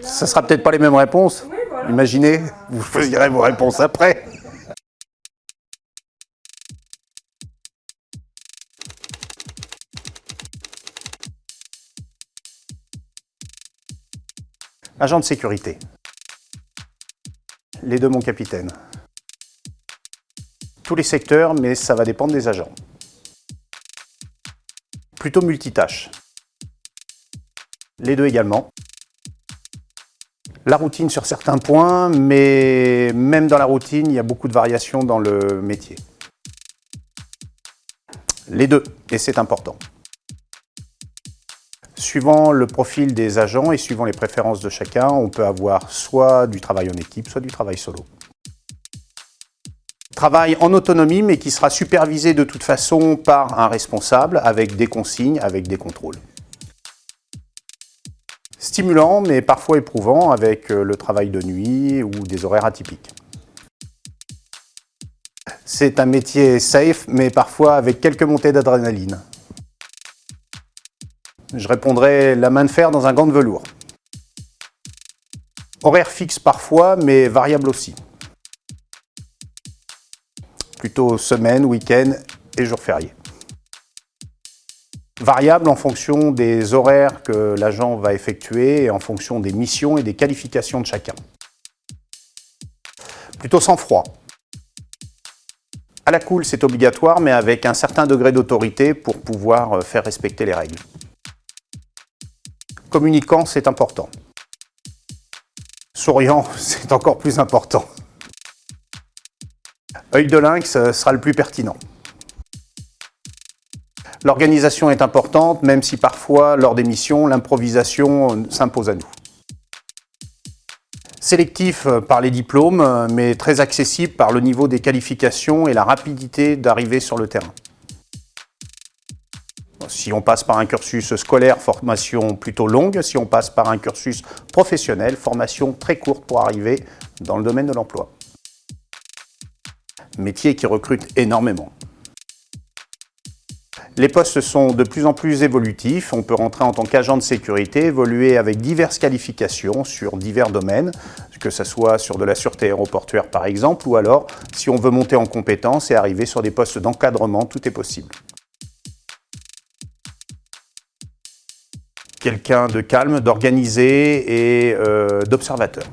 Ça sera peut-être pas les mêmes réponses. Oui, voilà. Imaginez, vous choisirez vos réponses après. Agent de sécurité. Les deux, mon capitaine. Tous les secteurs, mais ça va dépendre des agents. Plutôt multitâche. Les deux également. La routine sur certains points, mais même dans la routine, il y a beaucoup de variations dans le métier. Les deux, et c'est important. Suivant le profil des agents et suivant les préférences de chacun, on peut avoir soit du travail en équipe, soit du travail solo. Travail en autonomie, mais qui sera supervisé de toute façon par un responsable, avec des consignes, avec des contrôles. Stimulant, mais parfois éprouvant, avec le travail de nuit ou des horaires atypiques. C'est un métier safe, mais parfois avec quelques montées d'adrénaline. Je répondrai la main de fer dans un gant de velours. Horaire fixe parfois, mais variable aussi. Plutôt semaine, week-end et jours fériés. Variable en fonction des horaires que l'agent va effectuer et en fonction des missions et des qualifications de chacun. Plutôt sans froid. À la cool, c'est obligatoire, mais avec un certain degré d'autorité pour pouvoir faire respecter les règles. Communicant, c'est important. Souriant, c'est encore plus important. Œil de lynx sera le plus pertinent. L'organisation est importante, même si parfois, lors des missions, l'improvisation s'impose à nous. Sélectif par les diplômes, mais très accessible par le niveau des qualifications et la rapidité d'arriver sur le terrain. Si on passe par un cursus scolaire, formation plutôt longue. Si on passe par un cursus professionnel, formation très courte pour arriver dans le domaine de l'emploi. Métier qui recrute énormément. Les postes sont de plus en plus évolutifs. On peut rentrer en tant qu'agent de sécurité, évoluer avec diverses qualifications sur divers domaines, que ce soit sur de la sûreté aéroportuaire par exemple, ou alors si on veut monter en compétences et arriver sur des postes d'encadrement, tout est possible. Quelqu'un de calme, d'organisé et d'observateur.